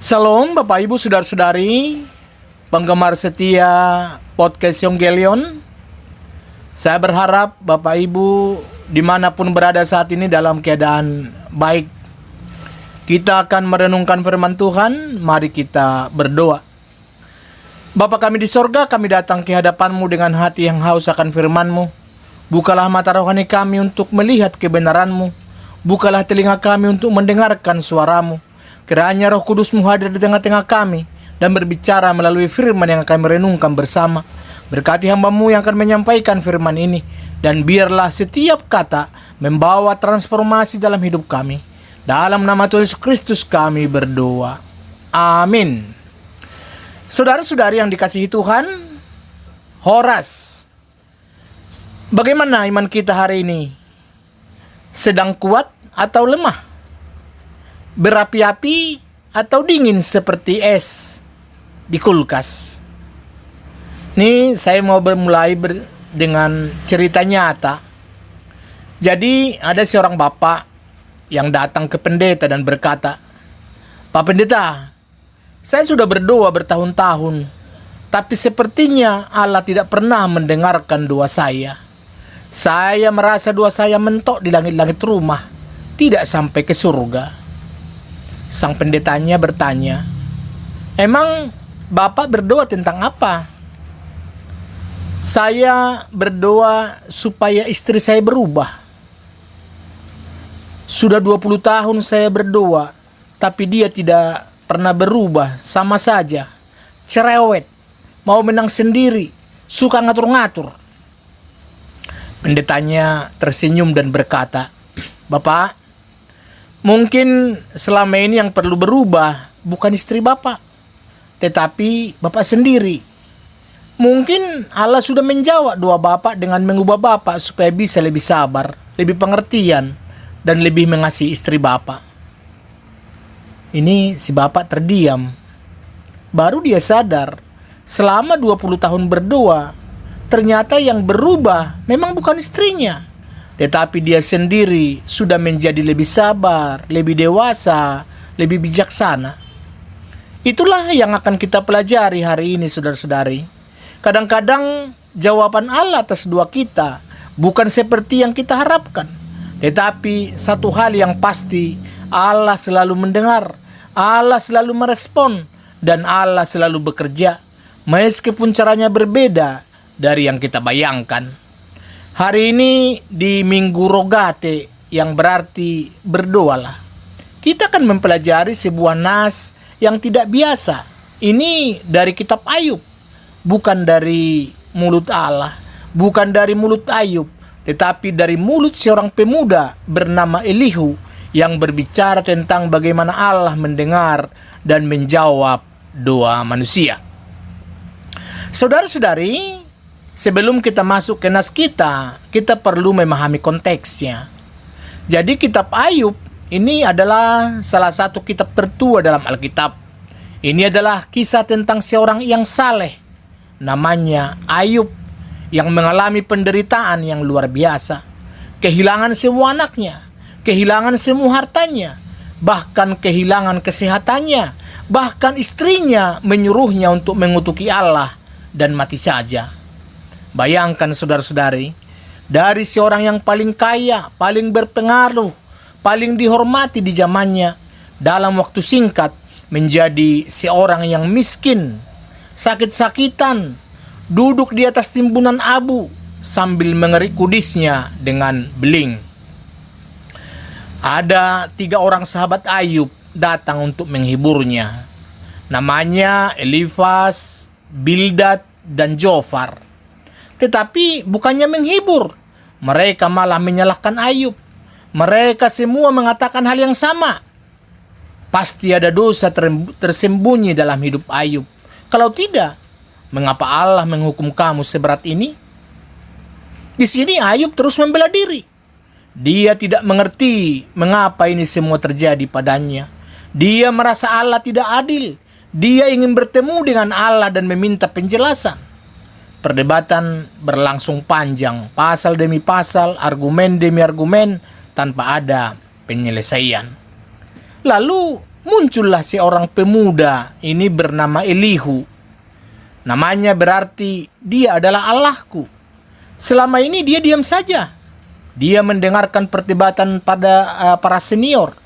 Shalom Bapak Ibu Saudara-saudari penggemar setia podcast Yonggelion. Saya berharap Bapak Ibu dimanapun berada saat ini dalam keadaan baik. Kita akan merenungkan firman Tuhan. Mari kita berdoa. Bapa kami di sorga, kami datang ke hadapan-Mu dengan hati yang haus akan firman-Mu. Bukalah mata rohani kami untuk melihat kebenaran-Mu. Bukalah telinga kami untuk mendengarkan suara-Mu. Kiranya Roh Kudus-Mu hadir di tengah-tengah kami dan berbicara melalui firman yang akan merenungkan bersama. Berkati hamba-Mu yang akan menyampaikan firman ini, dan biarlah setiap kata membawa transformasi dalam hidup kami. Dalam nama Tuhan Yesus Kristus kami berdoa. Amin. Saudara-saudari yang dikasihi Tuhan, Horas, bagaimana iman kita hari ini? Sedang kuat atau lemah? Berapi-api atau dingin seperti es di kulkas? Ini saya mau bermulai dengan cerita nyata. Jadi ada seorang bapak yang datang ke pendeta dan berkata, "Pak Pendeta, saya sudah berdoa bertahun-tahun, tapi sepertinya Allah tidak pernah mendengarkan doa saya. Saya merasa doa saya mentok di langit-langit rumah, tidak sampai ke surga." Sang pendetanya bertanya, "Emang Bapak berdoa tentang apa?" "Saya berdoa supaya istri saya berubah. Sudah 20 tahun saya berdoa, tapi dia tidak pernah berubah, sama saja. Cerewet, mau menang sendiri, suka ngatur-ngatur." Pendetanya tersenyum dan berkata, "Bapak, mungkin selama ini yang perlu berubah bukan istri Bapak, tetapi Bapak sendiri. Mungkin Allah sudah menjawab doa Bapak dengan mengubah Bapak supaya bisa lebih sabar, lebih pengertian, dan lebih mengasihi istri Bapak." Ini si Bapak terdiam. Baru dia sadar, selama 20 tahun berdoa, ternyata yang berubah memang bukan istrinya, tetapi dia sendiri sudah menjadi lebih sabar, lebih dewasa, lebih bijaksana. Itulah yang akan kita pelajari hari ini, saudara-saudari. Kadang-kadang jawaban Allah atas doa kita bukan seperti yang kita harapkan. Tetapi satu hal yang pasti, Allah selalu mendengar, Allah selalu merespon, dan Allah selalu bekerja, meskipun caranya berbeda dari yang kita bayangkan. Hari ini di Minggu Rogate, yang berarti berdoalah, kita akan mempelajari sebuah nas yang tidak biasa. Ini dari kitab Ayub, bukan dari mulut Allah, bukan dari mulut Ayub, tetapi dari mulut seorang pemuda bernama Elihu yang berbicara tentang bagaimana Allah mendengar dan menjawab doa manusia. Saudara-saudari, sebelum kita masuk ke nas kita perlu memahami konteksnya. Jadi kitab Ayub ini adalah salah satu kitab tertua dalam Alkitab. Ini adalah kisah tentang seorang yang saleh, namanya Ayub, yang mengalami penderitaan yang luar biasa. Kehilangan semua anaknya, kehilangan semua hartanya, bahkan kehilangan kesehatannya, bahkan istrinya menyuruhnya untuk mengutuki Allah dan mati saja. Bayangkan saudara-saudari, dari seorang yang paling kaya, paling berpengaruh, paling dihormati di zamannya, dalam waktu singkat menjadi seorang yang miskin, sakit-sakitan, duduk di atas timbunan abu sambil mengerik kudisnya dengan beling. Ada 3 orang sahabat Ayub datang untuk menghiburnya. Namanya Elifas, Bildad, dan Zofar. Tetapi bukannya menghibur, mereka malah menyalahkan Ayub. Mereka semua mengatakan hal yang sama. Pasti ada dosa tersembunyi dalam hidup Ayub. Kalau tidak, mengapa Allah menghukum kamu seberat ini? Di sini Ayub terus membela diri. Dia tidak mengerti mengapa ini semua terjadi padanya. Dia merasa Allah tidak adil. Dia ingin bertemu dengan Allah dan meminta penjelasan. Perdebatan berlangsung panjang, pasal demi pasal, argumen demi argumen, tanpa ada penyelesaian. Lalu muncullah seorang pemuda, ini bernama Elihu. Namanya berarti dia adalah Allahku. Selama ini dia diam saja. Dia mendengarkan perdebatan pada para senior.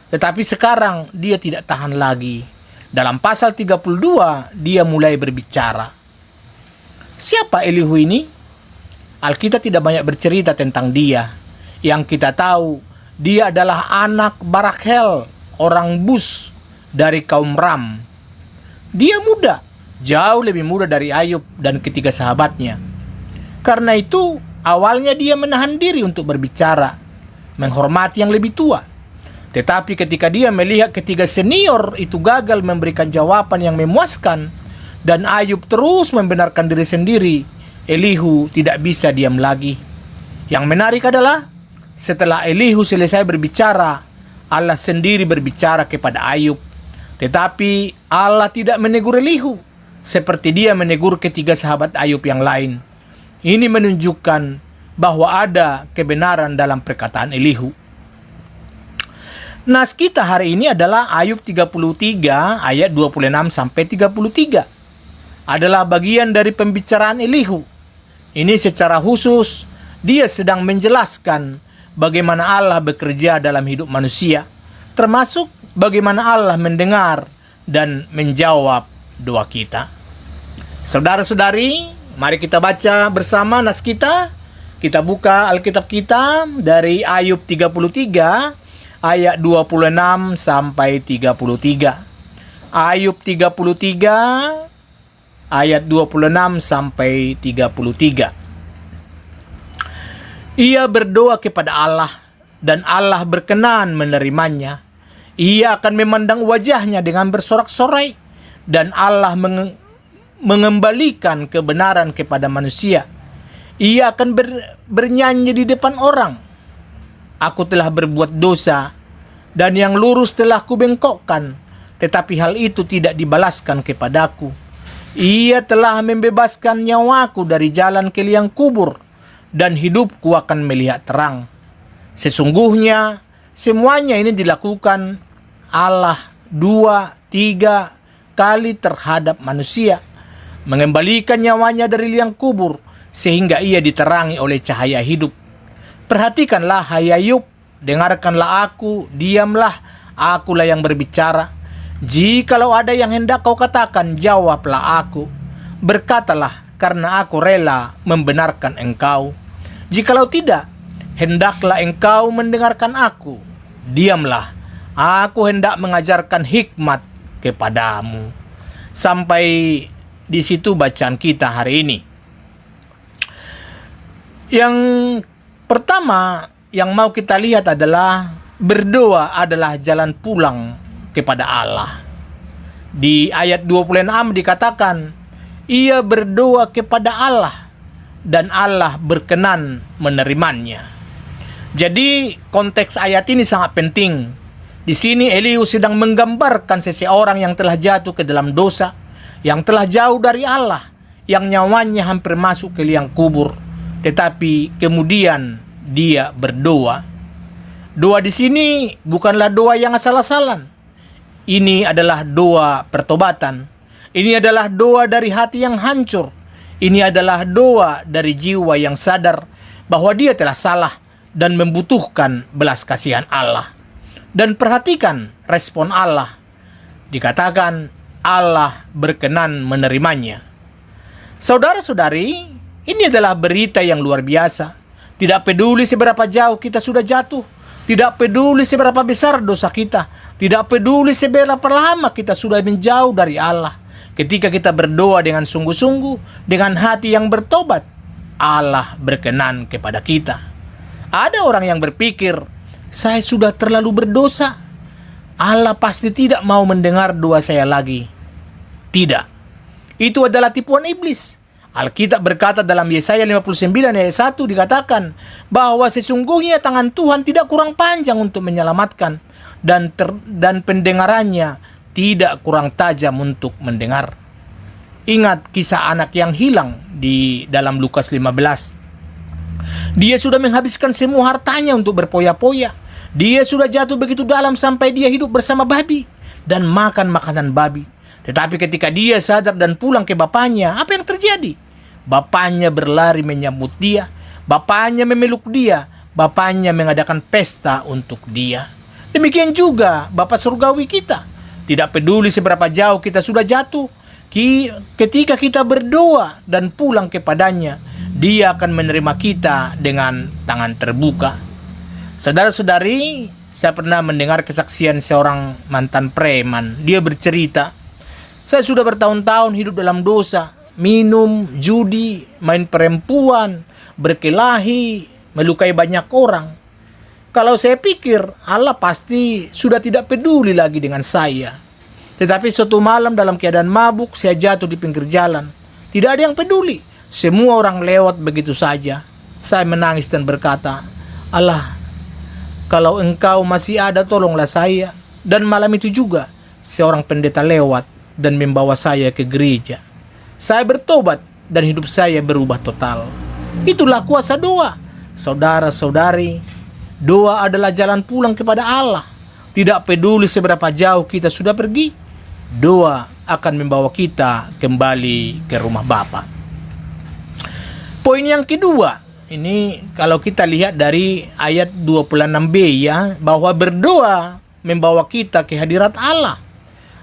Tetapi sekarang dia tidak tahan lagi. Dalam pasal 32 dia mulai berbicara. Siapa Elihu ini? Alkitab tidak banyak bercerita tentang dia. Yang kita tahu, dia adalah anak Barakhel, orang Bus dari kaum Ram. Dia muda, jauh lebih muda dari Ayub dan ketiga sahabatnya. Karena itu, awalnya dia menahan diri untuk berbicara, menghormati yang lebih tua. Tetapi ketika dia melihat ketiga senior itu gagal memberikan jawaban yang memuaskan, dan Ayub terus membenarkan diri sendiri, Elihu tidak bisa diam lagi. Yang menarik adalah, setelah Elihu selesai berbicara, Allah sendiri berbicara kepada Ayub. Tetapi Allah tidak menegur Elihu, seperti dia menegur ketiga sahabat Ayub yang lain. Ini menunjukkan bahwa ada kebenaran dalam perkataan Elihu. Nas kita hari ini adalah Ayub 33 ayat 26 sampai 33. Adalah bagian dari pembicaraan Elihu. Ini secara khusus dia sedang menjelaskan bagaimana Allah bekerja dalam hidup manusia, termasuk bagaimana Allah mendengar dan menjawab doa kita. Saudara-saudari, mari kita baca bersama nas kita. Kita buka Alkitab kita dari Ayub 33 ayat 26 sampai 33. Ayub 33 ayat 26 sampai 33. Ia berdoa kepada Allah dan Allah berkenan menerimanya. Ia akan memandang wajahnya dengan bersorak-sorai dan Allah mengembalikan kebenaran kepada manusia. Ia akan bernyanyi di depan orang. Aku telah berbuat dosa dan yang lurus telah kubengkokkan, tetapi hal itu tidak dibalaskan kepadaku. Ia telah membebaskan nyawaku dari jalan ke liang kubur, dan hidupku akan melihat terang. Sesungguhnya semuanya ini dilakukan Allah 2-3 kali terhadap manusia, mengembalikan nyawanya dari liang kubur sehingga ia diterangi oleh cahaya hidup. Perhatikanlah hai Ayub, dengarkanlah aku, diamlah, akulah yang berbicara. Jikalau ada yang hendak kau katakan, jawablah aku. Berkatalah, karena aku rela membenarkan engkau. Jikalau tidak, hendaklah engkau mendengarkan aku. Diamlah, aku hendak mengajarkan hikmat kepadamu. Sampai di situ bacaan kita hari ini. Yang pertama yang mau kita lihat adalah berdoa adalah jalan pulang kepada Allah. Di ayat 26 dikatakan, ia berdoa kepada Allah dan Allah berkenan menerimanya. Jadi konteks ayat ini sangat penting. Di sini Elihu sedang menggambarkan seseorang yang telah jatuh ke dalam dosa, yang telah jauh dari Allah, yang nyawanya hampir masuk ke liang kubur. Tetapi kemudian dia berdoa. Doa di sini bukanlah doa yang asal-asalan. Ini adalah doa pertobatan. Ini adalah doa dari hati yang hancur. Ini adalah doa dari jiwa yang sadar bahwa dia telah salah dan membutuhkan belas kasihan Allah. Dan perhatikan respon Allah. Dikatakan Allah berkenan menerimanya. Saudara-saudari, ini adalah berita yang luar biasa. Tidak peduli seberapa jauh kita sudah jatuh. Tidak peduli seberapa besar dosa kita. Tidak peduli seberapa lama kita sudah menjauh dari Allah. Ketika kita berdoa dengan sungguh-sungguh, dengan hati yang bertobat, Allah berkenan kepada kita. Ada orang yang berpikir, saya sudah terlalu berdosa, Allah pasti tidak mau mendengar doa saya lagi. Tidak. Itu adalah tipuan iblis. Alkitab berkata dalam Yesaya 59 ayat 1 dikatakan bahwa sesungguhnya tangan Tuhan tidak kurang panjang untuk menyelamatkan dan pendengarannya tidak kurang tajam untuk mendengar. Ingat kisah anak yang hilang di dalam Lukas 15. Dia sudah menghabiskan semua hartanya untuk berpoya-poya. Dia sudah jatuh begitu dalam sampai dia hidup bersama babi. dan makan makanan babi. Tetapi ketika dia sadar dan pulang ke bapaknya, apa yang terjadi? Bapaknya berlari menyambut dia, bapaknya memeluk dia, bapaknya mengadakan pesta untuk dia. Demikian juga Bapa Surgawi kita. Tidak peduli seberapa jauh kita sudah jatuh, ketika kita berdoa dan pulang kepadanya, Dia akan menerima kita dengan tangan terbuka. Saudara-saudari, saya pernah mendengar kesaksian seorang mantan preman. Dia bercerita, saya sudah bertahun-tahun hidup dalam dosa, minum, judi, main perempuan, berkelahi, melukai banyak orang. Kalau saya pikir Allah pasti sudah tidak peduli lagi dengan saya. Tetapi suatu malam dalam keadaan mabuk, saya jatuh di pinggir jalan. Tidak ada yang peduli. Semua orang lewat begitu saja. Saya menangis dan berkata, Allah, kalau Engkau masih ada, tolonglah saya. Dan malam itu juga, seorang pendeta lewat dan membawa saya ke gereja. Saya bertobat dan hidup saya berubah total. Itulah kuasa doa. Saudara-saudari, doa adalah jalan pulang kepada Allah. Tidak peduli seberapa jauh kita sudah pergi, doa akan membawa kita kembali ke rumah Bapa. Poin yang kedua, ini kalau kita lihat dari ayat 26b ya, bahwa berdoa membawa kita ke hadirat Allah.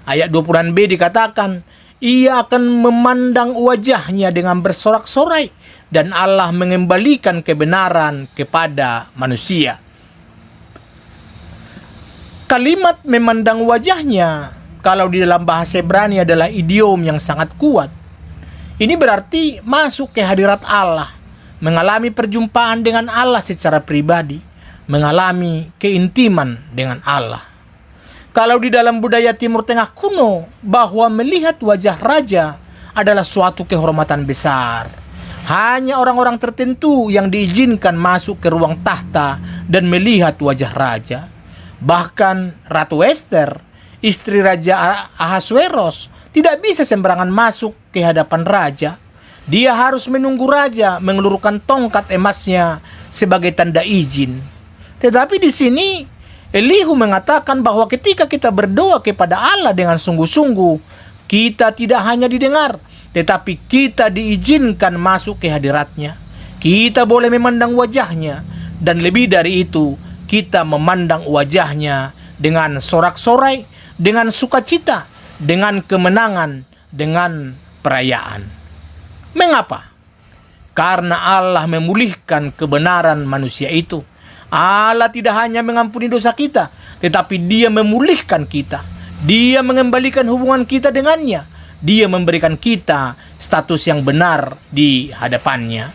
Ayat 26b dikatakan, Ia akan memandang wajahnya dengan bersorak-sorai, dan Allah mengembalikan kebenaran kepada manusia. Kalimat memandang wajahnya, kalau di dalam bahasa Ibrani adalah idiom yang sangat kuat. Ini berarti masuk ke hadirat Allah, mengalami perjumpaan dengan Allah secara pribadi, mengalami keintiman dengan Allah. Kalau di dalam budaya Timur Tengah kuno, bahwa melihat wajah raja adalah suatu kehormatan besar. Hanya orang-orang tertentu yang diizinkan masuk ke ruang tahta dan melihat wajah raja. Bahkan Ratu Esther, istri Raja Ahasuerus, tidak bisa sembarangan masuk ke hadapan raja. Dia harus menunggu raja mengelurkan tongkat emasnya sebagai tanda izin. Tetapi di sini Elihu mengatakan bahwa ketika kita berdoa kepada Allah dengan sungguh-sungguh, kita tidak hanya didengar, tetapi kita diizinkan masuk ke hadiratnya. Kita boleh memandang wajahnya, dan lebih dari itu, kita memandang wajahnya dengan sorak-sorai, dengan sukacita, dengan kemenangan, dengan perayaan. Mengapa? Karena Allah memulihkan kebenaran manusia itu. Allah tidak hanya mengampuni dosa kita, tetapi Dia memulihkan kita. Dia mengembalikan hubungan kita dengannya. Dia memberikan kita status yang benar di hadapannya.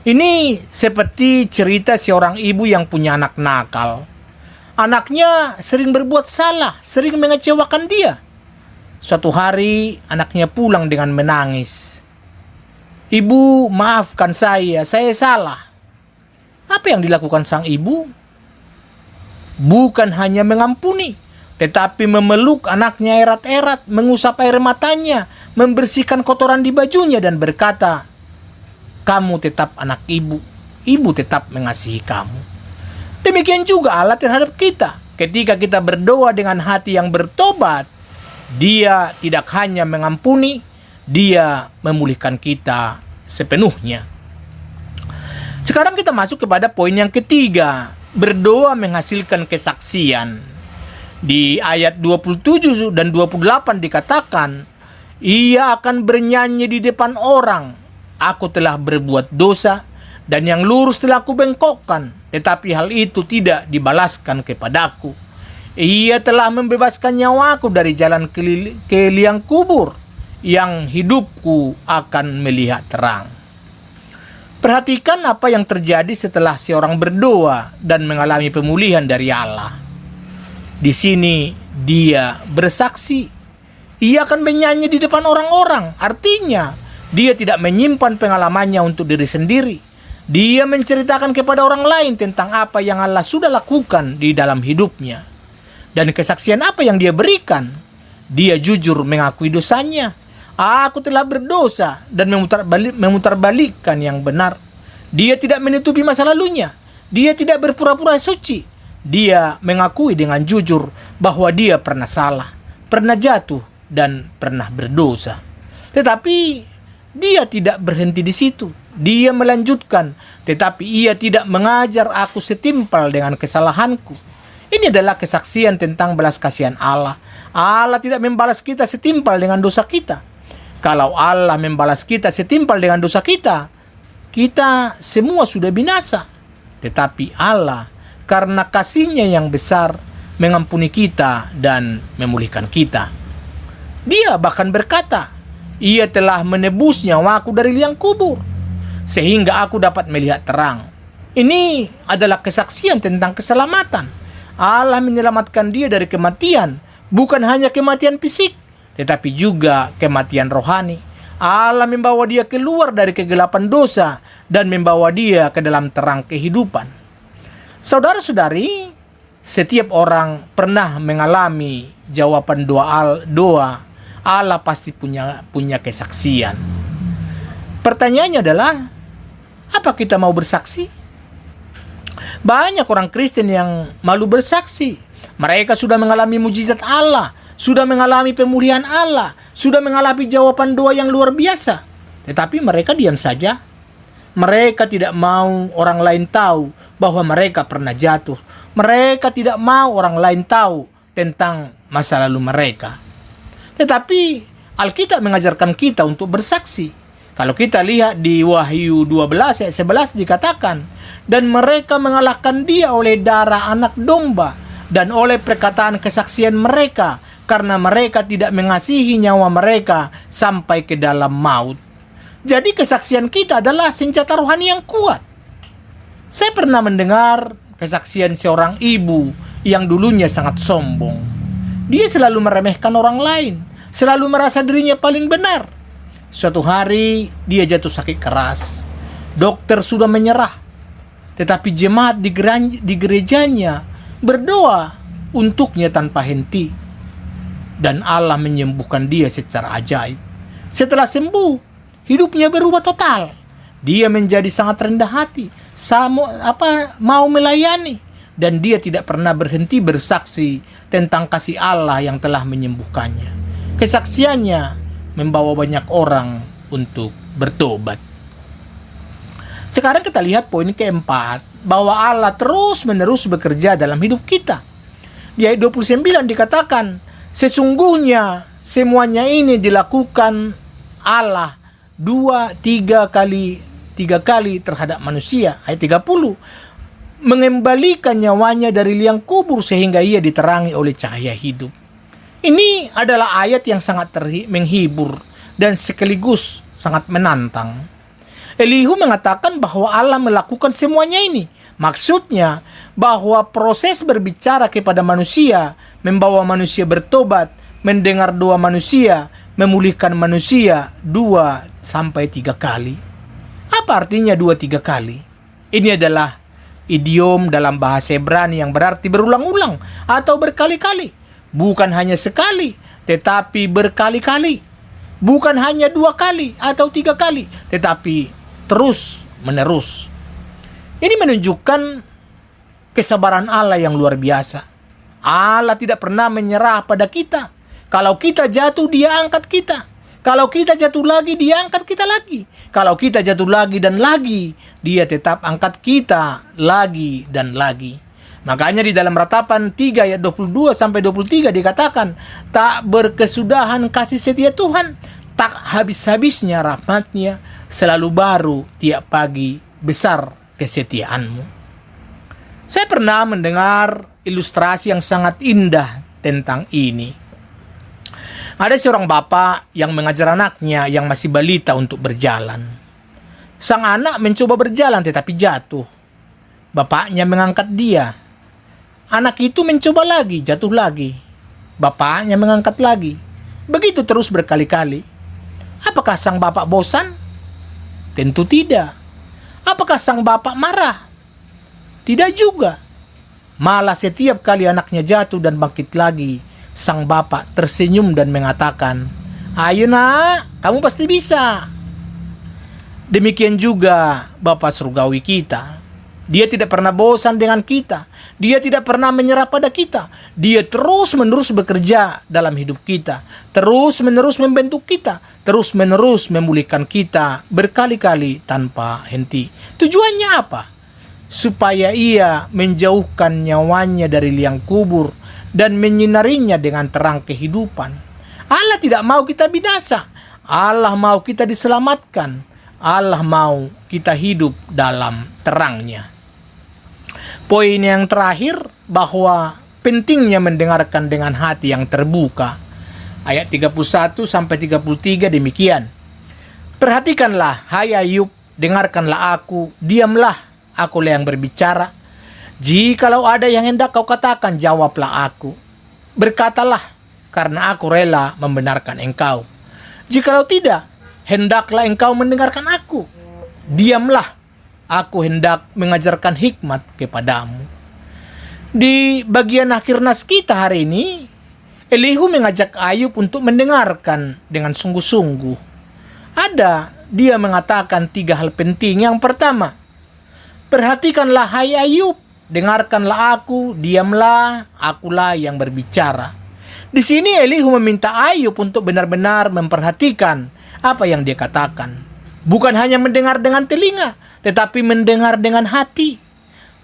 Ini seperti cerita seorang ibu yang punya anak nakal. Anaknya sering berbuat salah, sering mengecewakan dia. Suatu hari anaknya pulang dengan menangis. Ibu, maafkan saya salah. Apa yang dilakukan sang ibu? Bukan hanya mengampuni, tetapi memeluk anaknya erat-erat, mengusap air matanya, membersihkan kotoran di bajunya dan berkata, kamu tetap anak ibu, ibu tetap mengasihi kamu. Demikian juga Allah terhadap kita. Ketika kita berdoa dengan hati yang bertobat, Dia tidak hanya mengampuni, Dia memulihkan kita sepenuhnya. Sekarang kita masuk kepada poin yang ketiga. Berdoa menghasilkan kesaksian. Di ayat 27 dan 28 dikatakan, Ia akan bernyanyi di depan orang, aku telah berbuat dosa, dan yang lurus telah kubengkokkan, tetapi hal itu tidak dibalaskan kepadaku. Ia telah membebaskan nyawaku dari jalan ke liang kubur, yang hidupku akan melihat terang. Perhatikan apa yang terjadi setelah seorang berdoa dan mengalami pemulihan dari Allah. Di sini dia bersaksi. Ia akan bernyanyi di depan orang-orang. Artinya, dia tidak menyimpan pengalamannya untuk diri sendiri. Dia menceritakan kepada orang lain tentang apa yang Allah sudah lakukan di dalam hidupnya. Dan kesaksian apa yang dia berikan? Dia jujur mengakui dosanya. Aku telah berdosa dan memutarbalikkan yang benar. Dia tidak menutupi masa lalunya. Dia tidak berpura-pura suci. Dia mengakui dengan jujur bahwa dia pernah salah. pernah jatuh dan pernah berdosa. Tetapi dia tidak berhenti di situ. Dia melanjutkan, tetapi ia tidak mengajar aku setimpal dengan kesalahanku. Ini adalah kesaksian tentang belas kasihan Allah. Allah tidak membalas kita setimpal dengan dosa kita. Kalau Allah membalas kita setimpal dengan dosa kita, kita semua sudah binasa. Tetapi Allah, karena kasih-Nya yang besar, mengampuni kita dan memulihkan kita. Dia bahkan berkata, ia telah menebus nyawaku dari liang kubur, sehingga aku dapat melihat terang. Ini adalah kesaksian tentang keselamatan. Allah menyelamatkan dia dari kematian, bukan hanya kematian fisik, tetapi juga kematian rohani. Allah membawa dia keluar dari kegelapan dosa dan membawa dia ke dalam terang kehidupan. Saudara-saudari, setiap orang pernah mengalami jawaban doa. Allah pasti punya kesaksian. Pertanyaannya adalah, apa kita mau bersaksi? Banyak orang Kristen yang malu bersaksi. Mereka sudah mengalami mujizat Allah, sudah mengalami pemulihan Allah, sudah mengalami jawaban doa yang luar biasa. Tetapi mereka diam saja. Mereka tidak mau orang lain tahu bahwa mereka pernah jatuh. Mereka tidak mau orang lain tahu tentang masa lalu mereka. Tetapi Alkitab mengajarkan kita untuk bersaksi. Kalau kita lihat di Wahyu 12 ayat 11 dikatakan, dan mereka mengalahkan dia oleh darah anak domba dan oleh perkataan kesaksian mereka, karena mereka tidak mengasihi nyawa mereka sampai ke dalam maut. Jadi kesaksian kita adalah senjata rohani yang kuat. Saya pernah mendengar kesaksian seorang ibu yang dulunya sangat sombong. Dia selalu meremehkan orang lain, selalu merasa dirinya paling benar. Suatu hari dia jatuh sakit keras. Dokter sudah menyerah. Tetapi jemaat di gerejanya berdoa untuknya tanpa henti. Dan Allah menyembuhkan dia secara ajaib. Setelah sembuh, hidupnya berubah total. Dia menjadi sangat rendah hati, mau melayani, dan dia tidak pernah berhenti bersaksi tentang kasih Allah yang telah menyembuhkannya. Kesaksiannya membawa banyak orang untuk bertobat. Sekarang kita lihat poin keempat, bahwa Allah terus-menerus bekerja dalam hidup kita. Di ayat 29 dikatakan, sesungguhnya semuanya ini dilakukan Allah 2-3 kali terhadap manusia. Ayat 30, mengembalikan nyawanya dari liang kubur sehingga ia diterangi oleh cahaya hidup. Ini adalah ayat yang sangat menghibur dan sekaligus sangat menantang. Elihu mengatakan bahwa Allah melakukan semuanya ini. Maksudnya bahwa proses berbicara kepada manusia, membawa manusia bertobat, mendengar doa manusia, memulihkan manusia 2-3 kali. Apa artinya 2-3 kali? Ini adalah idiom dalam bahasa Ibrani yang berarti berulang-ulang atau berkali-kali. Bukan hanya sekali, tetapi berkali-kali. Bukan hanya 2 kali atau 3 kali, tetapi terus menerus. Ini menunjukkan kesabaran Allah yang luar biasa. Allah tidak pernah menyerah pada kita. Kalau kita jatuh, dia angkat kita. Kalau kita jatuh lagi, dia angkat kita lagi. Kalau kita jatuh lagi dan lagi, dia tetap angkat kita lagi dan lagi. Makanya di dalam Ratapan 3 ayat 22-23 dikatakan, tak berkesudahan kasih setia Tuhan, tak habis-habisnya rahmat-Nya, selalu baru tiap pagi, besar kesetiaanmu. Saya pernah mendengar ilustrasi yang sangat indah tentang ini. Ada seorang bapak yang mengajar anaknya yang masih balita untuk berjalan. Sang anak mencoba berjalan tetapi jatuh. Bapaknya mengangkat dia. Anak itu mencoba lagi, jatuh lagi. Bapaknya mengangkat lagi. Begitu terus berkali-kali. Apakah sang bapak bosan? Tentu tidak. Apakah sang bapak marah? Tidak juga. Malah setiap kali anaknya jatuh dan bangkit lagi, sang bapak tersenyum dan mengatakan, "Ayo nak, kamu pasti bisa." Demikian juga Bapa surgawi kita. Dia tidak pernah bosan dengan kita. Dia tidak pernah menyerah pada kita. Dia terus-menerus bekerja dalam hidup kita. Terus-menerus membentuk kita. Terus-menerus memulihkan kita berkali-kali tanpa henti. Tujuannya apa? Supaya ia menjauhkan nyawanya dari liang kubur dan menyinarinya dengan terang kehidupan. Allah tidak mau kita binasa. Allah mau kita diselamatkan. Allah mau kita hidup dalam terangnya. Poin yang terakhir, bahwa pentingnya mendengarkan dengan hati yang terbuka. Ayat 31-33 demikian. Perhatikanlah, hai Ayub, dengarkanlah aku, diamlah, akulah yang berbicara. Jikalau ada yang hendak kau katakan, jawablah aku. Berkatalah, karena aku rela membenarkan engkau. Jikalau tidak, hendaklah engkau mendengarkan aku. Diamlah, aku hendak mengajarkan hikmat kepadamu. Di bagian akhir nas kita hari ini, Elihu mengajak Ayub untuk mendengarkan dengan sungguh-sungguh. Dia mengatakan 3 hal penting. Yang pertama, perhatikanlah hai Ayub, dengarkanlah aku, diamlah, akulah yang berbicara. Di sini Elihu meminta Ayub untuk benar-benar memperhatikan apa yang dia katakan. Bukan hanya mendengar dengan telinga, tetapi mendengar dengan hati.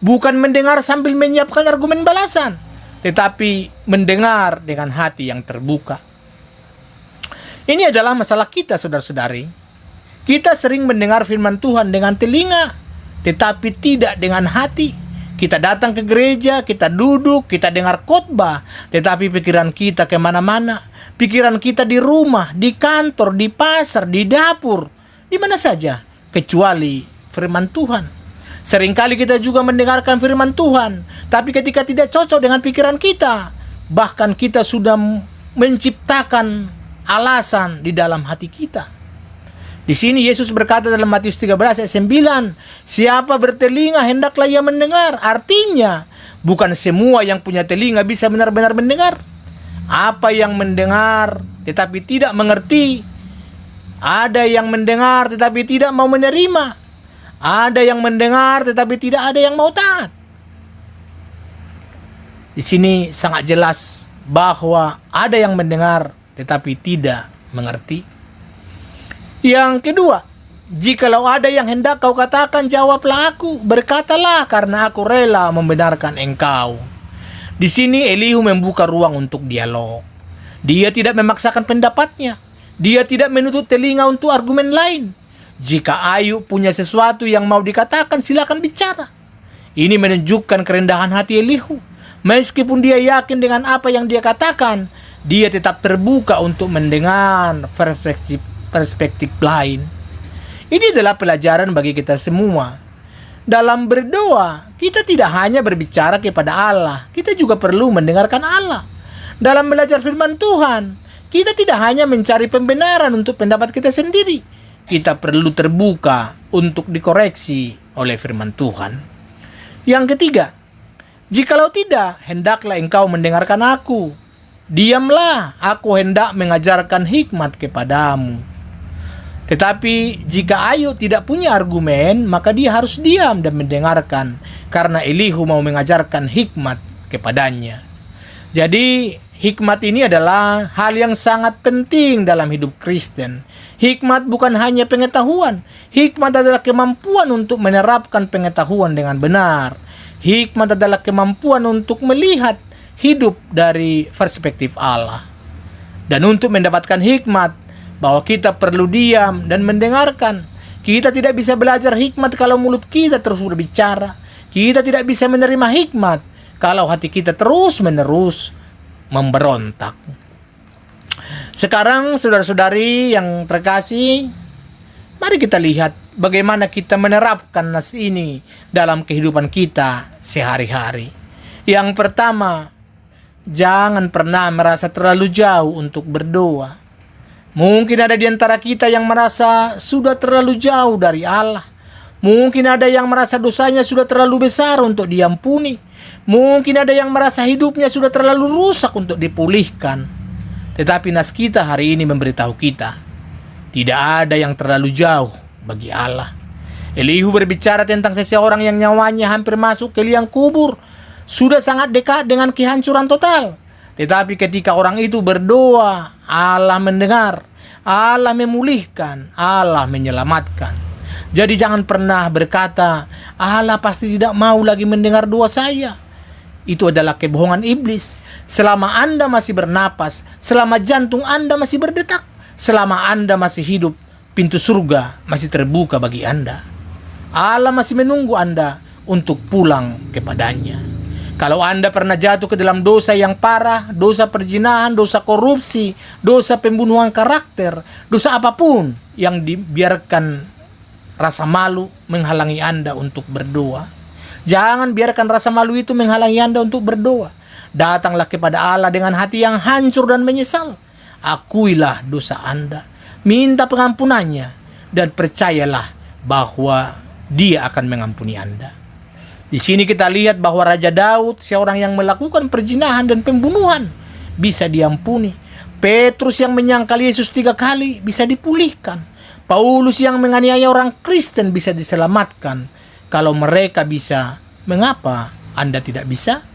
Bukan mendengar sambil menyiapkan argumen balasan, tetapi mendengar dengan hati yang terbuka. Ini adalah masalah kita, saudara-saudari. Kita sering mendengar firman Tuhan dengan telinga, tetapi tidak dengan hati. Kita datang ke gereja, kita duduk, kita dengar khotbah, tetapi pikiran kita kemana-mana. Pikiran kita di rumah, di kantor, di pasar, di dapur, di mana saja, kecuali firman Tuhan. Seringkali kita juga mendengarkan firman Tuhan, tapi ketika tidak cocok dengan pikiran kita, bahkan kita sudah menciptakan alasan di dalam hati kita. Di sini Yesus berkata dalam Matius 13 ayat 9, siapa bertelinga hendaklah ia mendengar. Artinya, bukan semua yang punya telinga bisa benar-benar mendengar. Apa yang mendengar tetapi tidak mengerti. Ada yang mendengar tetapi tidak mau menerima. Ada yang mendengar tetapi tidak ada yang mau taat. Di sini sangat jelas bahwa ada yang mendengar tetapi tidak mengerti. Yang kedua, jikalau ada yang hendak kau katakan, jawablah aku, berkatalah karena aku rela membenarkan engkau. Di sini Elihu membuka ruang untuk dialog. Dia tidak memaksakan pendapatnya. Dia tidak menutup telinga untuk argumen lain. Jika Ayub punya sesuatu yang mau dikatakan, silakan bicara. Ini menunjukkan kerendahan hati Elihu. Meskipun dia yakin dengan apa yang dia katakan, dia tetap terbuka untuk mendengar perspektif lain. Ini adalah pelajaran bagi kita semua. Dalam berdoa, kita tidak hanya berbicara kepada Allah, kita juga perlu mendengarkan Allah. Dalam belajar firman Tuhan, kita tidak hanya mencari pembenaran untuk pendapat kita sendiri. Kita perlu terbuka untuk dikoreksi oleh firman Tuhan. Yang ketiga, jikalau tidak, hendaklah engkau mendengarkan aku. Diamlah, aku hendak mengajarkan hikmat kepadamu. Tetapi jika Ayub tidak punya argumen, maka dia harus diam dan mendengarkan, karena Elihu mau mengajarkan hikmat kepadanya. Jadi hikmat ini adalah hal yang sangat penting dalam hidup Kristen. Hikmat bukan hanya pengetahuan. Hikmat adalah kemampuan untuk menerapkan pengetahuan dengan benar. Hikmat adalah kemampuan untuk melihat hidup dari perspektif Allah. Dan untuk mendapatkan hikmat, bahwa kita perlu diam dan mendengarkan. Kita tidak bisa belajar hikmat kalau mulut kita terus berbicara. Kita tidak bisa menerima hikmat kalau hati kita terus-menerus memberontak. Sekarang saudara-saudari yang terkasih, mari kita lihat bagaimana kita menerapkan nas ini dalam kehidupan kita sehari-hari. Yang pertama, jangan pernah merasa terlalu jauh untuk berdoa. Mungkin ada di antara kita yang merasa sudah terlalu jauh dari Allah. Mungkin ada yang merasa dosanya sudah terlalu besar untuk diampuni. Mungkin ada yang merasa hidupnya sudah terlalu rusak untuk dipulihkan. Tetapi nas kita hari ini memberitahu kita, tidak ada yang terlalu jauh bagi Allah. Elihu berbicara tentang seseorang yang nyawanya hampir masuk ke liang kubur, sudah sangat dekat dengan kehancuran total. Tetapi ketika orang itu berdoa, Allah mendengar, Allah memulihkan, Allah menyelamatkan. Jadi jangan pernah berkata, Allah pasti tidak mau lagi mendengar doa saya. Itu adalah kebohongan iblis. Selama Anda masih bernapas, selama jantung Anda masih berdetak, selama Anda masih hidup, pintu surga masih terbuka bagi Anda. Allah masih menunggu Anda untuk pulang kepadanya. Kalau Anda pernah jatuh ke dalam dosa yang parah, dosa perzinahan, dosa korupsi, dosa pembunuhan karakter, dosa apapun yang dibiarkan rasa malu menghalangi Anda untuk berdoa, jangan biarkan rasa malu itu menghalangi Anda untuk berdoa. Datanglah kepada Allah dengan hati yang hancur dan menyesal. Akuilah dosa Anda, minta pengampunannya, dan percayalah bahwa Dia akan mengampuni Anda. Di sini kita lihat bahwa Raja Daud, seorang yang melakukan perzinahan dan pembunuhan, bisa diampuni. Petrus yang menyangkal Yesus 3 kali bisa dipulihkan. Paulus yang menganiaya orang Kristen bisa diselamatkan. Kalau mereka bisa, mengapa Anda tidak bisa?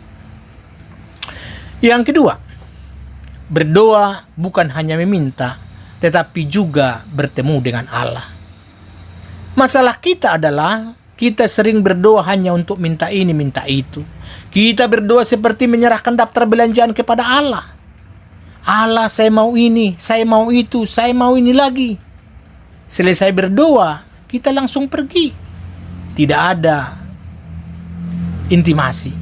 Yang kedua, berdoa bukan hanya meminta, tetapi juga bertemu dengan Allah. Masalah kita adalah kita sering berdoa hanya untuk minta ini, minta itu. Kita berdoa seperti menyerahkan daftar belanjaan kepada Allah. Allah, saya mau ini, saya mau itu, saya mau ini lagi. Selesai berdoa, kita langsung pergi. Tidak ada intimasi,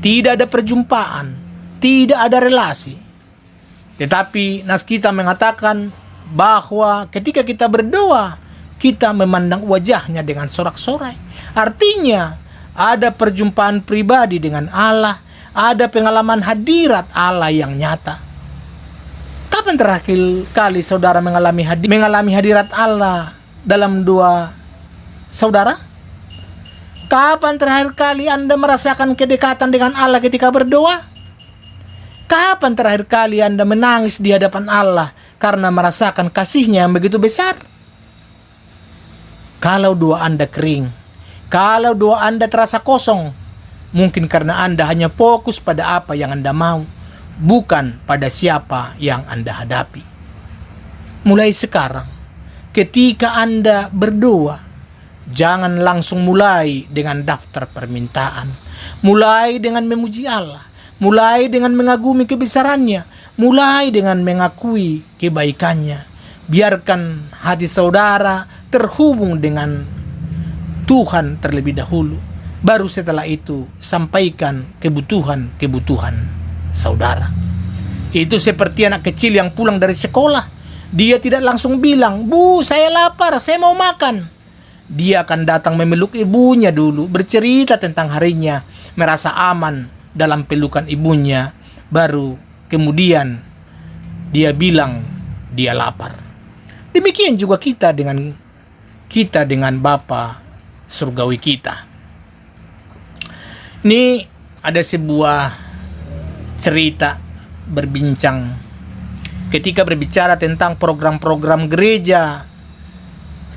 tidak ada perjumpaan, tidak ada relasi. Tetapi nas kita mengatakan bahwa ketika kita berdoa, kita memandang wajahnya dengan sorak-sorai. Artinya ada perjumpaan pribadi dengan Allah, ada pengalaman hadirat Allah yang nyata. Kapan terakhir kali saudara mengalami hadirat Allah dalam doa saudara? Kapan terakhir kali Anda merasakan kedekatan dengan Allah ketika berdoa? Kapan terakhir kali Anda menangis di hadapan Allah karena merasakan kasih-Nya yang begitu besar? Kalau doa Anda kering, kalau doa Anda terasa kosong, mungkin karena Anda hanya fokus pada apa yang Anda mau, bukan pada siapa yang Anda hadapi. Mulai sekarang, ketika Anda berdoa, jangan langsung mulai dengan daftar permintaan. Mulai dengan memuji Allah, mulai dengan mengagumi kebesarannya, mulai dengan mengakui kebaikannya. Biarkan hati saudara terhubung dengan Tuhan terlebih dahulu. Baru setelah itu sampaikan kebutuhan saudara. Itu seperti anak kecil yang pulang dari sekolah. Dia tidak langsung bilang, "Bu, saya lapar, saya mau makan." Dia akan datang memeluk ibunya dulu, bercerita tentang harinya, merasa aman dalam pelukan ibunya. Baru kemudian dia bilang dia lapar. Demikian juga kita dengan Bapa surgawi kita. Ini ada sebuah cerita berbincang ketika berbicara tentang program-program gereja.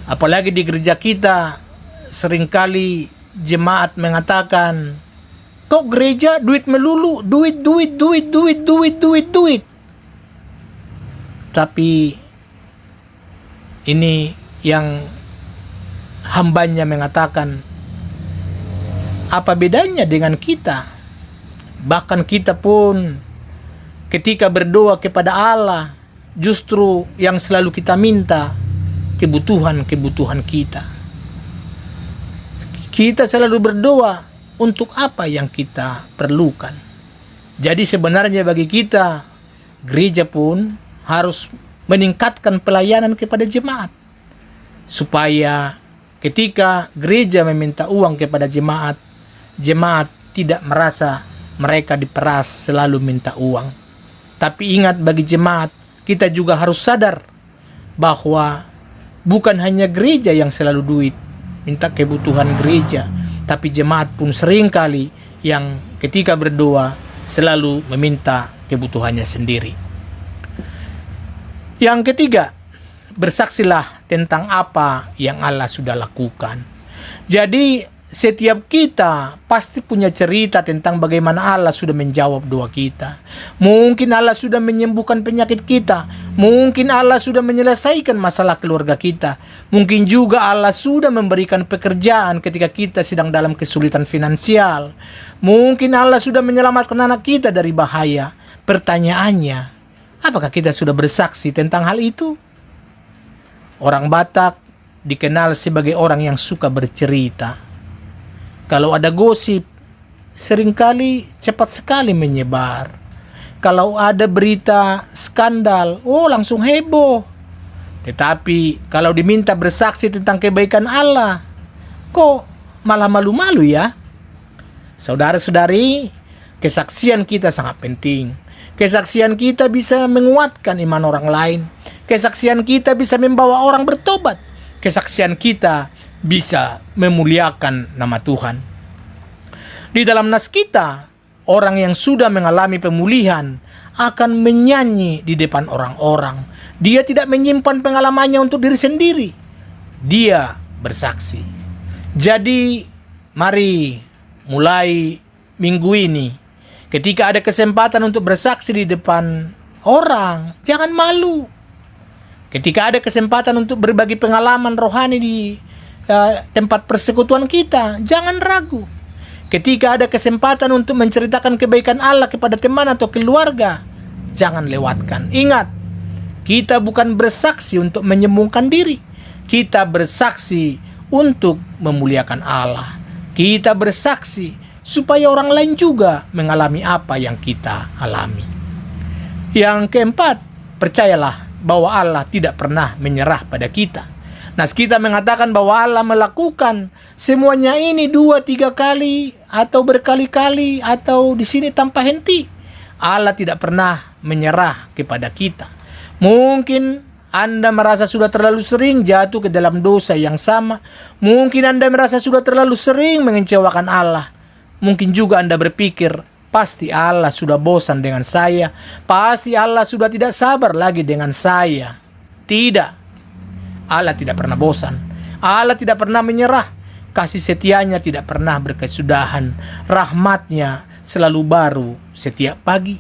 Apalagi di gereja kita seringkali jemaat mengatakan, "Kok gereja duit melulu, duit. Tapi ini yang hambanya mengatakan, apa bedanya dengan kita? Bahkan kita pun ketika berdoa kepada Allah, justru yang selalu kita minta kebutuhan kita. Kita selalu berdoa untuk apa yang kita perlukan. Jadi sebenarnya bagi kita, gereja pun harus meningkatkan pelayanan kepada jemaat, supaya ketika gereja meminta uang kepada jemaat, jemaat tidak merasa mereka diperas selalu minta uang. Tapi ingat, bagi jemaat, kita juga harus sadar bahwa bukan hanya gereja yang selalu duit minta kebutuhan gereja, tapi jemaat pun seringkali yang ketika berdoa selalu meminta kebutuhannya sendiri. Yang ketiga, bersaksilah tentang apa yang Allah sudah lakukan. Jadi setiap kita pasti punya cerita tentang bagaimana Allah sudah menjawab doa kita. Mungkin Allah sudah menyembuhkan penyakit kita. Mungkin Allah sudah menyelesaikan masalah keluarga kita. Mungkin juga Allah sudah memberikan pekerjaan ketika kita sedang dalam kesulitan finansial. Mungkin Allah sudah menyelamatkan anak kita dari bahaya. Pertanyaannya, apakah kita sudah bersaksi tentang hal itu? Orang Batak dikenal sebagai orang yang suka bercerita. Kalau ada gosip, seringkali cepat sekali menyebar. Kalau ada berita skandal, langsung heboh. Tetapi kalau diminta bersaksi tentang kebaikan Allah, kok malah malu-malu ya? Saudara-saudari, kesaksian kita sangat penting. Kesaksian kita bisa menguatkan iman orang lain. Kesaksian kita bisa membawa orang bertobat. Kesaksian kita bisa memuliakan nama Tuhan. Di dalam nas kita, orang yang sudah mengalami pemulihan akan menyanyi di depan orang-orang. Dia tidak menyimpan pengalamannya untuk diri sendiri. Dia bersaksi. Jadi, mari mulai minggu ini, ketika ada kesempatan untuk bersaksi di depan orang, jangan malu. Ketika ada kesempatan untuk berbagi pengalaman rohani di tempat persekutuan kita, jangan ragu. Ketika ada kesempatan untuk menceritakan kebaikan Allah kepada teman atau keluarga, jangan lewatkan. Ingat, kita bukan bersaksi untuk menyembuhkan diri. Kita bersaksi untuk memuliakan Allah. Kita bersaksi supaya orang lain juga mengalami apa yang kita alami. Yang keempat, percayalah bahwa Allah tidak pernah menyerah pada kita. Nas kita mengatakan bahwa Allah melakukan semuanya ini 2-3 kali atau berkali-kali atau di sini tanpa henti. Allah tidak pernah menyerah kepada kita. Mungkin Anda merasa sudah terlalu sering jatuh ke dalam dosa yang sama. Mungkin Anda merasa sudah terlalu sering mengecewakan Allah. Mungkin juga Anda berpikir, pasti Allah sudah bosan dengan saya. Pasti Allah sudah tidak sabar lagi dengan saya. Tidak. Allah tidak pernah bosan. Allah tidak pernah menyerah. Kasih setianya tidak pernah berkesudahan. Rahmatnya selalu baru setiap pagi.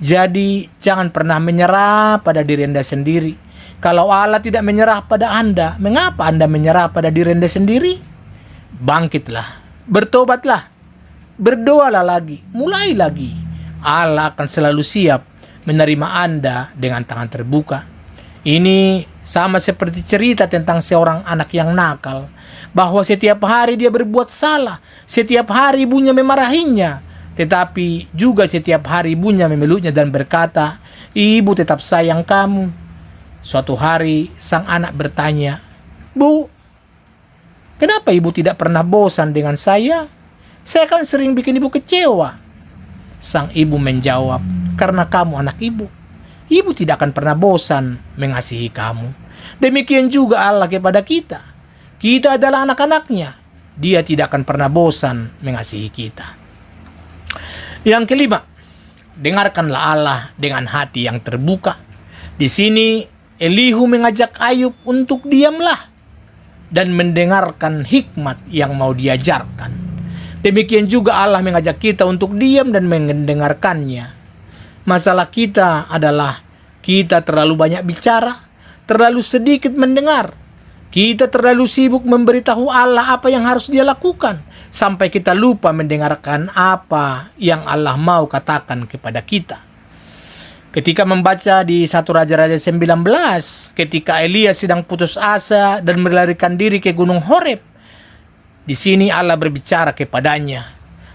Jadi jangan pernah menyerah pada diri Anda sendiri. Kalau Allah tidak menyerah pada Anda, mengapa Anda menyerah pada diri Anda sendiri? Bangkitlah, bertobatlah, berdoalah lagi, mulai lagi. Allah akan selalu siap menerima Anda dengan tangan terbuka. Ini sama seperti cerita tentang seorang anak yang nakal, bahwa setiap hari dia berbuat salah, setiap hari ibunya memarahinya, tetapi juga setiap hari ibunya memeluknya dan berkata, "Ibu tetap sayang kamu." Suatu hari sang anak bertanya, "Bu, kenapa ibu tidak pernah bosan dengan saya? Saya kan sering bikin ibu kecewa." Sang ibu menjawab, "Karena kamu anak ibu. Ibu tidak akan pernah bosan mengasihi kamu. Demikian juga Allah kepada kita. Kita adalah anak-anaknya. Dia tidak akan pernah bosan mengasihi kita." Yang kelima, dengarkanlah Allah dengan hati yang terbuka. Di sini Elihu mengajak Ayub untuk diamlah dan mendengarkan hikmat yang mau diajarkan. Demikian juga Allah mengajak kita untuk diam dan mendengarkannya. Masalah kita adalah kita terlalu banyak bicara, terlalu sedikit mendengar. Kita terlalu sibuk memberitahu Allah apa yang harus dia lakukan, sampai kita lupa mendengarkan apa yang Allah mau katakan kepada kita. Ketika membaca di 1 Raja-Raja 19, ketika Elia sedang putus asa dan melarikan diri ke Gunung Horeb, di sini Allah berbicara kepadanya.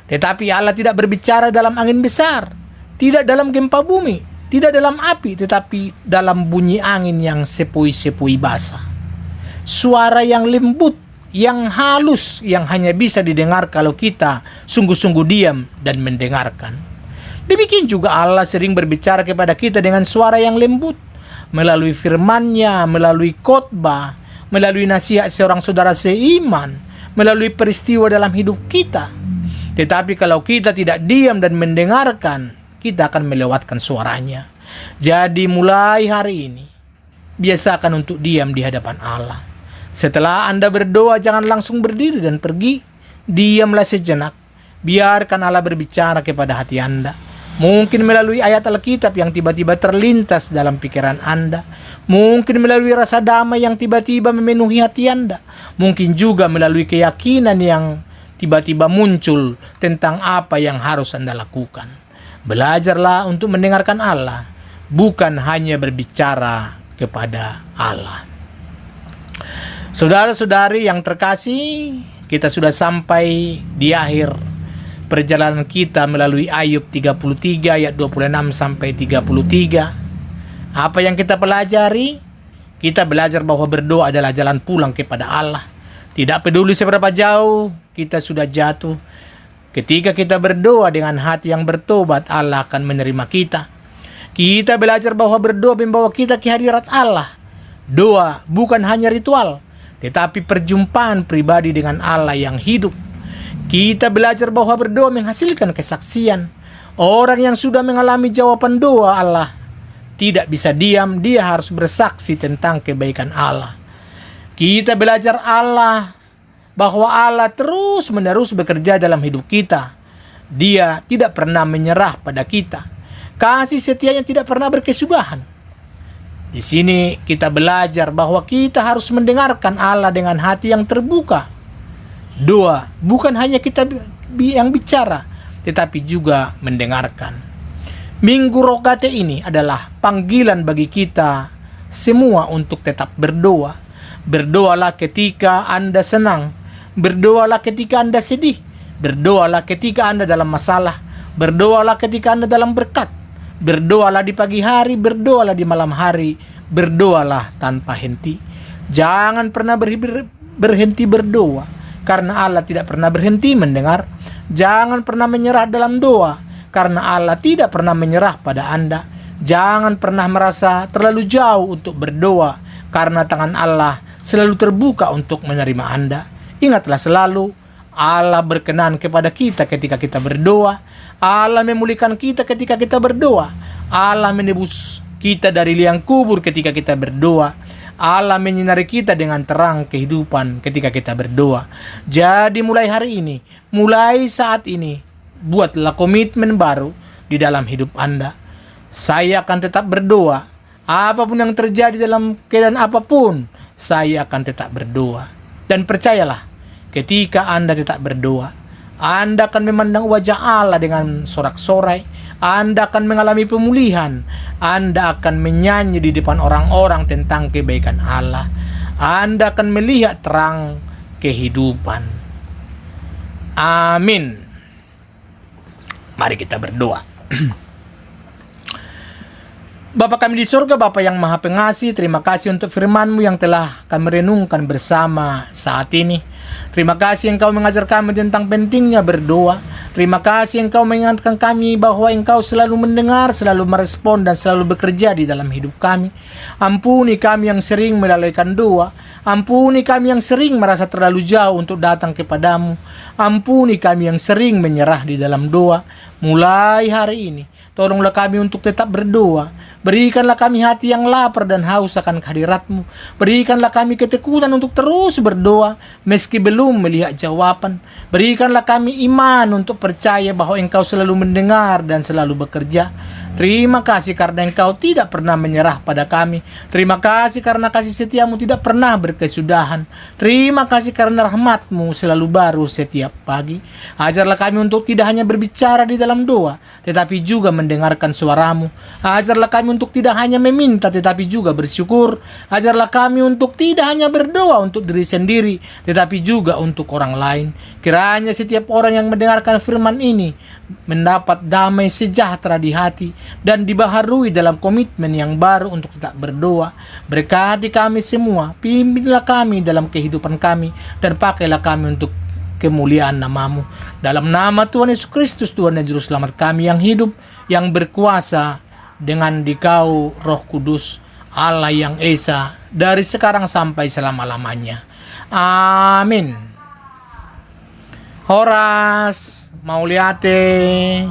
Tetapi Allah tidak berbicara dalam angin besar, tidak dalam gempa bumi, tidak dalam api, tetapi dalam bunyi angin yang sepoi-sepoi basah. Suara yang lembut, yang halus, yang hanya bisa didengar kalau kita sungguh-sungguh diam dan mendengarkan. Demikian juga Allah sering berbicara kepada kita dengan suara yang lembut, melalui firman-Nya, melalui khotbah, melalui nasihat seorang saudara seiman, melalui peristiwa dalam hidup kita. Tetapi kalau kita tidak diam dan mendengarkan, kita akan melewatkan suaranya. Jadi mulai hari ini, biasakan untuk diam di hadapan Allah. Setelah Anda berdoa, jangan langsung berdiri dan pergi. Diamlah sejenak. Biarkan Allah berbicara kepada hati Anda. Mungkin melalui ayat Alkitab yang tiba-tiba terlintas dalam pikiran Anda. Mungkin melalui rasa damai yang tiba-tiba memenuhi hati Anda. Mungkin juga melalui keyakinan yang tiba-tiba muncul tentang apa yang harus Anda lakukan. Belajarlah untuk mendengarkan Allah, bukan hanya berbicara kepada Allah. Saudara-saudari yang terkasih, kita sudah sampai di akhir perjalanan kita melalui Ayub 33 ayat 26 sampai 33. Apa yang kita pelajari? Kita belajar bahwa berdoa adalah jalan pulang kepada Allah. Tidak peduli seberapa jauh kita sudah jatuh. Ketika kita berdoa dengan hati yang bertobat, Allah akan menerima kita. Kita belajar bahwa berdoa membawa kita ke hadirat Allah. Doa bukan hanya ritual, tetapi perjumpaan pribadi dengan Allah yang hidup. Kita belajar bahwa berdoa menghasilkan kesaksian. Orang yang sudah mengalami jawaban doa Allah tidak bisa diam, dia harus bersaksi tentang kebaikan Allah. Kita belajar bahwa Allah terus-menerus bekerja dalam hidup kita. Dia tidak pernah menyerah pada kita. Kasih setianya tidak pernah berkesudahan. Di sini kita belajar bahwa kita harus mendengarkan Allah dengan hati yang terbuka. Doa bukan hanya kita yang bicara, tetapi juga mendengarkan. Minggu Rogate ini adalah panggilan bagi kita semua untuk tetap berdoa. Berdoalah ketika Anda senang. Berdoalah ketika Anda sedih. Berdoalah ketika Anda dalam masalah. Berdoalah ketika Anda dalam berkat. Berdoalah di pagi hari, berdoalah di malam hari. Berdoalah tanpa henti. Jangan pernah berhenti berdoa, karena Allah tidak pernah berhenti mendengar. Jangan pernah menyerah dalam doa, karena Allah tidak pernah menyerah pada Anda. Jangan pernah merasa terlalu jauh untuk berdoa, karena tangan Allah selalu terbuka untuk menerima Anda. Ingatlah selalu, Allah berkenan kepada kita ketika kita berdoa. Allah memulihkan kita ketika kita berdoa. Allah menebus kita dari liang kubur ketika kita berdoa. Allah menyinari kita dengan terang kehidupan ketika kita berdoa. Jadi mulai hari ini, mulai saat ini, buatlah komitmen baru di dalam hidup Anda. Saya akan tetap berdoa. Apapun yang terjadi dalam keadaan apapun, saya akan tetap berdoa. Dan percayalah, ketika Anda tetap berdoa, Anda akan memandang wajah Allah dengan sorak-sorai. Anda akan mengalami pemulihan. Anda akan menyanyi di depan orang-orang tentang kebaikan Allah. Anda akan melihat terang kehidupan. Amin. Mari kita berdoa. Bapa kami di surga, Bapa yang Maha Pengasih, terima kasih untuk firman-Mu yang telah kami renungkan bersama saat ini. Terima kasih Engkau mengajar kami tentang pentingnya berdoa. Terima kasih Engkau mengingatkan kami bahwa Engkau selalu mendengar, selalu merespon, dan selalu bekerja di dalam hidup kami. Ampuni kami yang sering melalaikan doa. Ampuni kami yang sering merasa terlalu jauh untuk datang kepadamu. Ampuni kami yang sering menyerah di dalam doa. Mulai hari ini, tolonglah kami untuk tetap berdoa. Berikanlah kami hati yang lapar dan haus akan kehadirat-Mu. Berikanlah kami ketekunan untuk terus berdoa meski belum melihat jawaban. Berikanlah kami iman untuk percaya bahwa Engkau selalu mendengar dan selalu bekerja. Terima kasih karena Engkau tidak pernah menyerah pada kami. Terima kasih karena kasih setia-Mu tidak pernah berkesudahan. Terima kasih karena rahmat-Mu selalu baru setiap pagi. Ajarlah kami untuk tidak hanya berbicara di dalam doa, tetapi juga mendengarkan suara-Mu. Ajarlah kami untuk tidak hanya meminta, tetapi juga bersyukur. Ajarlah kami untuk tidak hanya berdoa untuk diri sendiri, tetapi juga untuk orang lain. Kiranya setiap orang yang mendengarkan firman ini mendapat damai sejahtera di hati dan dibaharui dalam komitmen yang baru untuk tetap berdoa. Berkati kami semua, pimpinlah kami dalam kehidupan kami, dan pakailah kami untuk kemuliaan nama-Mu. Dalam nama Tuhan Yesus Kristus, Tuhan dan Juru Selamat kami yang hidup, yang berkuasa dengan Dikau Roh Kudus, Allah yang Esa, dari sekarang sampai selama-lamanya. Amin. Horas Mauliate.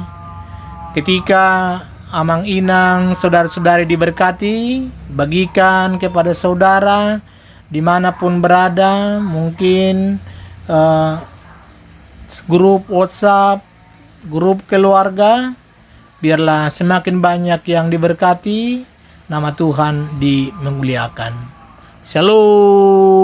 Ketika Amang Inang, saudara-saudari diberkati, bagikan kepada saudara dimanapun berada, mungkin grup WhatsApp, grup keluarga, biarlah semakin banyak yang diberkati, nama Tuhan dimuliakan. Shalom.